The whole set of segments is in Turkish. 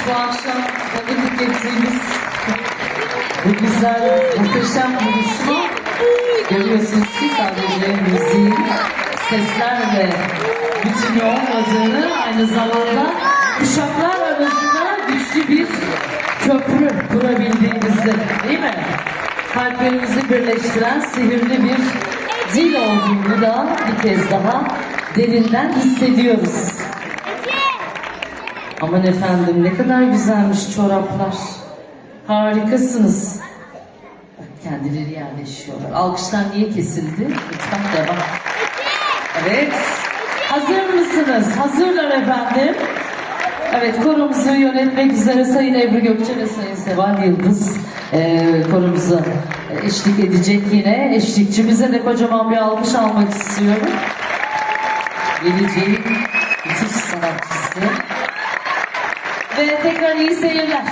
bu akşam tanıklık ettiğimiz bu güzel, muhteşem buluşma görüyorsunuz ki sadece müziğin seslerle bütünü olmadığını, aynı zamanda kuşaklar arasında güçlü bir köprü kurabildiğimizi, değil mi? Kalplerimizi birleştiren sihirli bir dil olduğunu da bir kez daha derinden hissediyoruz. Aman efendim, ne kadar güzelmiş çoraplar. Harikasınız. Bak, kendileri yerleşiyorlar. Alkışlar niye kesildi? Lütfen devam. Evet. Hazır mısınız? Hazırlar efendim. Evet, koromuzu yönetmek üzere Sayın Ebru Gökçe ve Sayın Seval Yıldız koromuza eşlik edecek yine. Eşlikçimize de kocaman bir alkış almak istiyorum. Geleceğin müthiş sanatçısı. Ve tekrar iyi seyirler.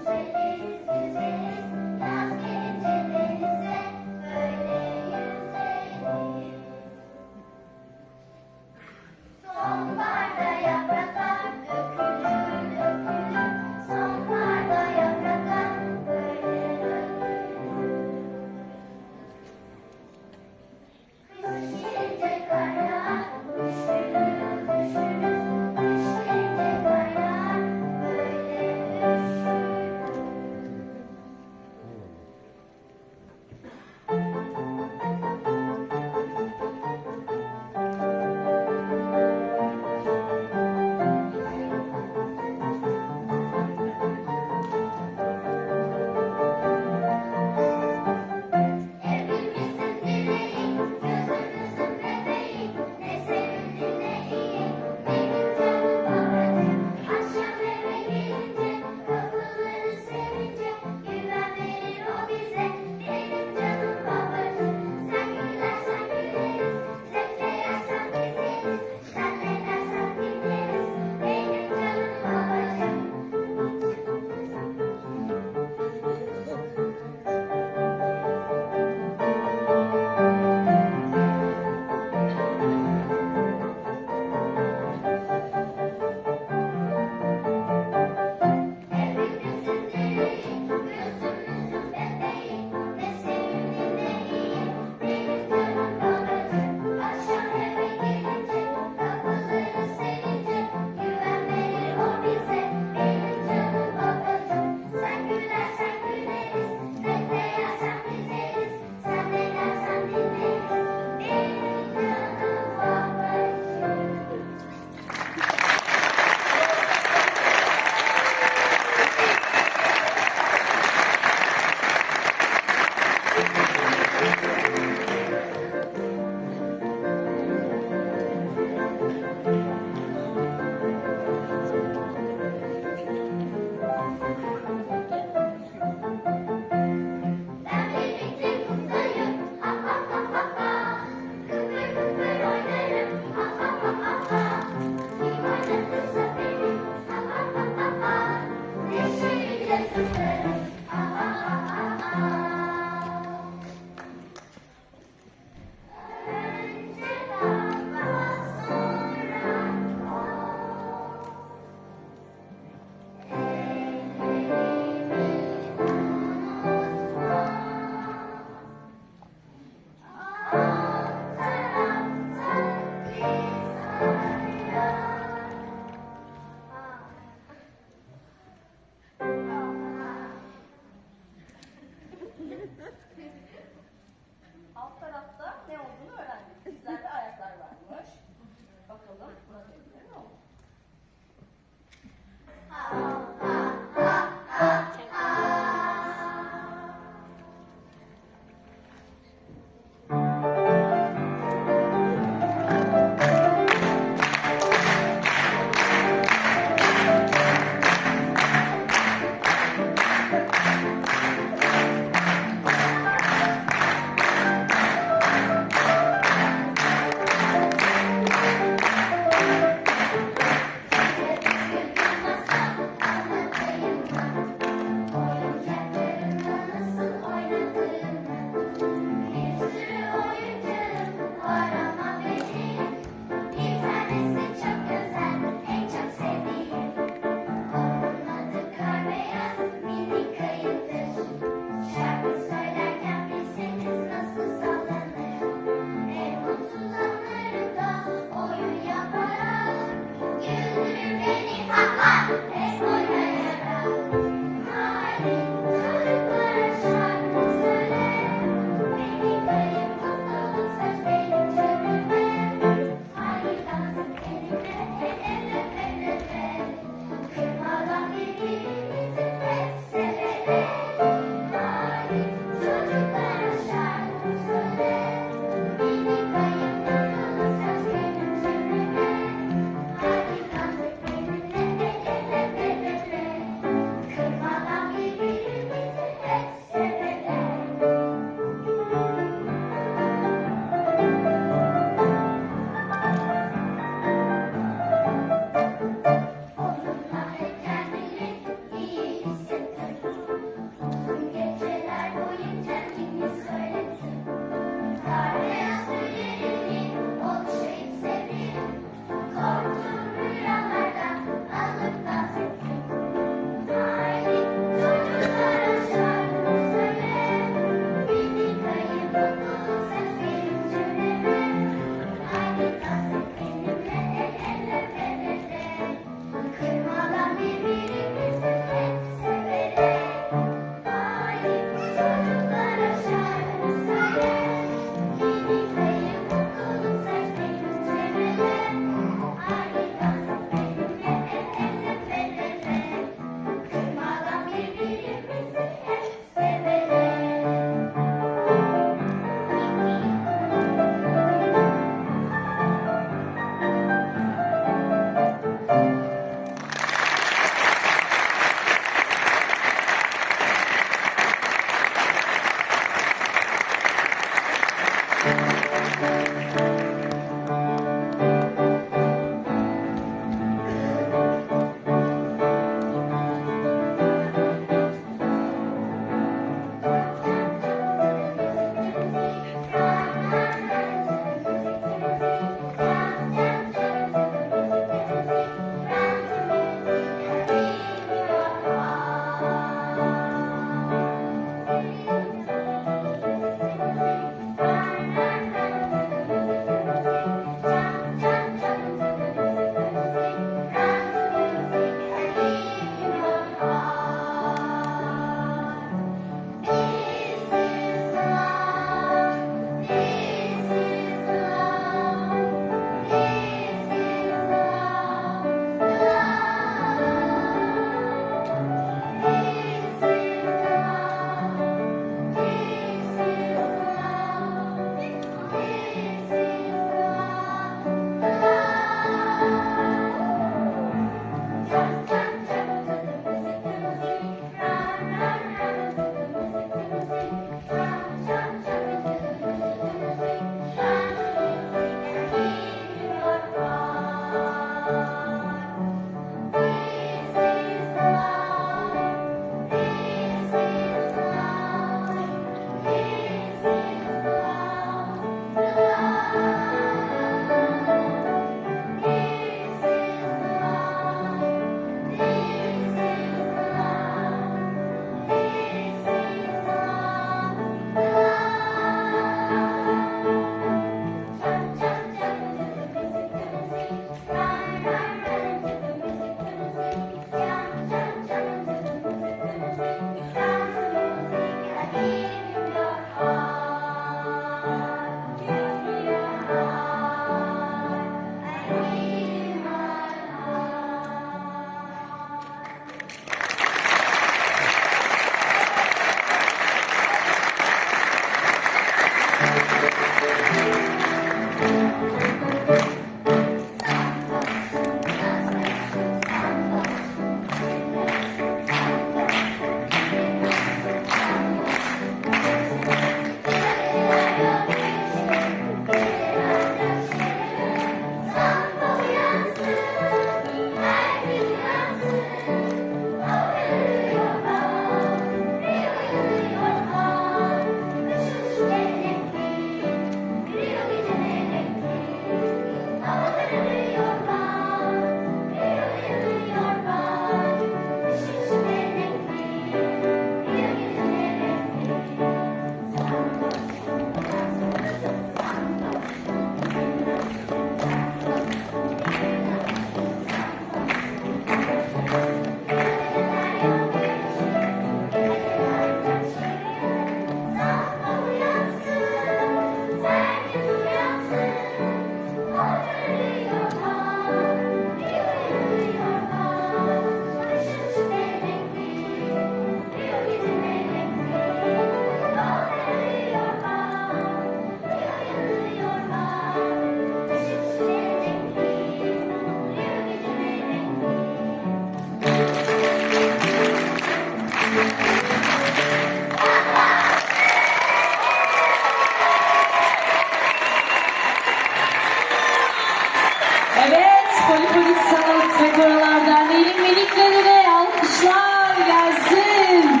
Polifonik Sanat ve Koralar Derneği'nin miniklerine alkışlar gelsin.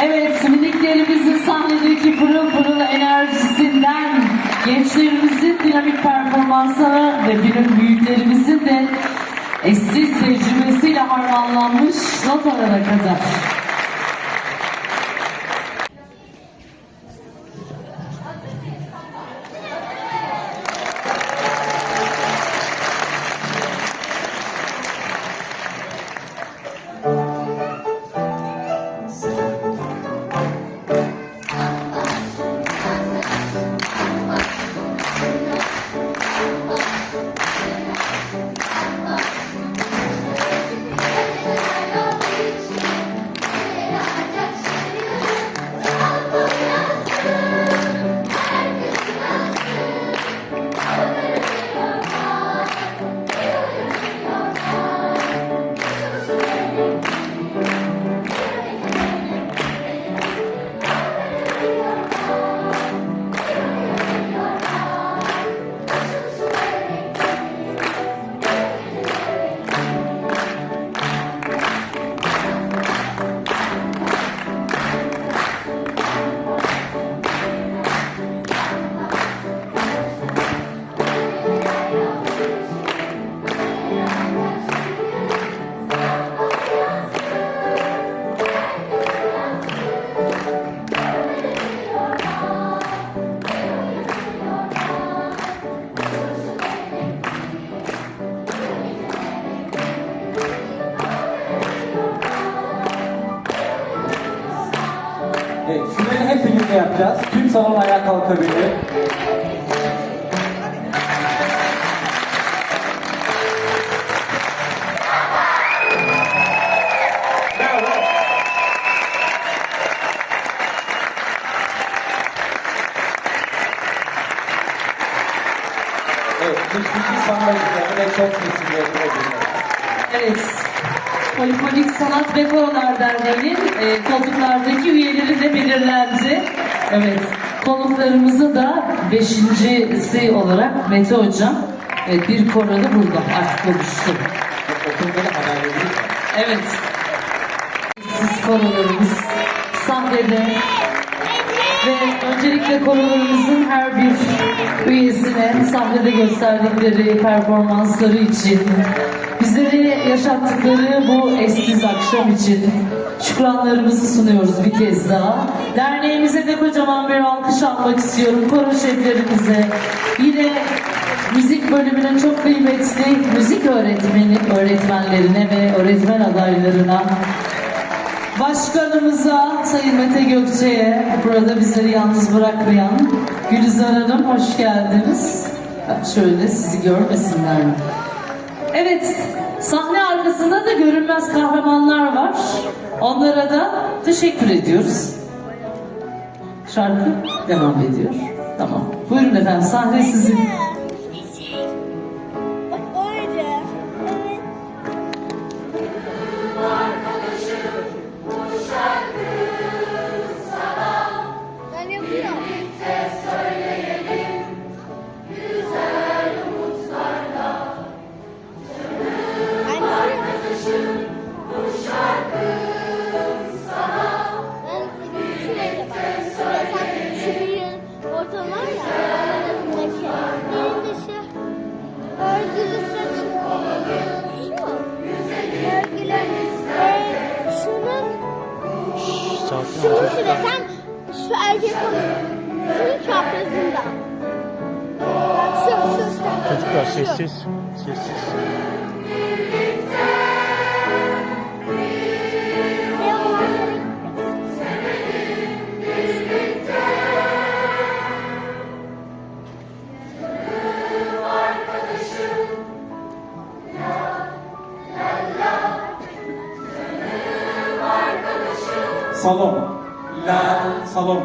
Evet, miniklerimizin sahnedeki pırıl pırıl enerjisinden, gençlerimizin dinamik performansına ve büyüklerimizin de eşsiz tecrübesiyle harmanlanmış notalara kadar. Evet, finali hep birlikte yapacağız. Tüm salon ayağa kalkabilir. Evet, müzik sanatçılarına çok teşekkür Evet, Polifonik Sanat ve Koralar Derneği'nin koltuklardaki üyeleri de belirlendi. Evet, konuklarımızı da beşincisi olarak Mete Hocam, evet, bir koralı burada artık oluştu. Evet, siz koralarımız sahnede ve öncelikle korolarımızın her bir üyesine sahnede gösterdikleri performansları için, bizlere yaşattıkları bu eşsiz akşam için şükranlarımızı sunuyoruz bir kez daha. Derneğimize de kocaman bir alkış almak istiyorum. Koro şeflerimize, yine müzik bölümünün çok kıymetli müzik öğretmenlerine ve öğretmen adaylarına, başkanımıza Sayın Mete Gökçe'ye, burada bizleri yalnız bırakmayan Gülizar Hanım, hoş geldiniz. Şöyle sizi görmesinler mi? Evet, sahne arkasında da görünmez kahramanlar var. Onlara da teşekkür ediyoruz. Şarkı devam ediyor. Tamam. Buyurun efendim, sahne sizin. Şunu desem şu erkek şunun çaprazında. Şu. Çocuklar sessiz. Sessiz. Salon. La, salon.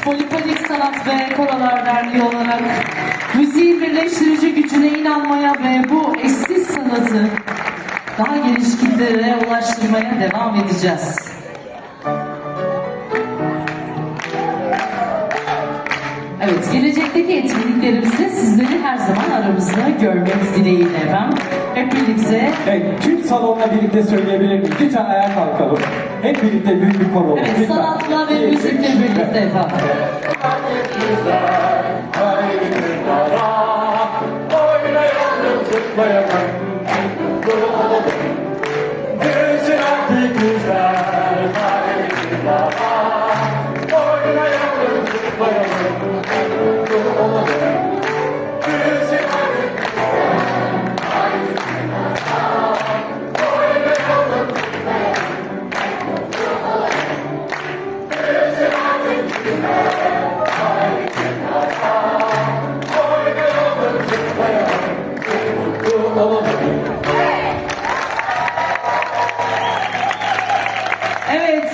Polifonik Sanat ve Korolar Derneği olarak müziğin birleştirici gücüne inanmaya ve bu eşsiz sanatı daha geniş kitlelere ulaştırmaya devam edeceğiz. Evet, gelecekteki etkinliklerimizde sizleri her zaman aramızda görmek dileğiyle efendim. Hep birlikte, Evet, tüm salonla birlikte söyleyebilir miyiz? Lütfen ayağa kalkalım. Hep birlikte büyük bir koro olun. evet, Lütfen. sanatla ve müzikle birlikte efendim. Oynayalım, zıplayalım, mutlu olalım. Gülsün artık güzel, haydi baba. Oynayalım, zıplayalım, mutlu olalım. Gülsün artık güzel, haydi baba. Oynayalım, zıplayalım, mutlu olalım. Gülsün artık güzel, haydi baba. Oynayalım, zıplayalım, mutlu olalım. Evet.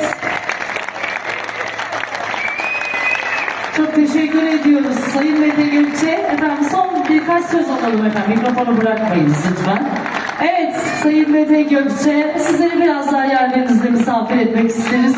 Çok teşekkür ediyoruz Sayın Mete Gökçe. Efendim son birkaç söz alalım efendim. Mikrofonu bırakmayınız lütfen. Evet Sayın Mete Gökçe, sizleri biraz daha yerlerinizde misafir etmek isteriz.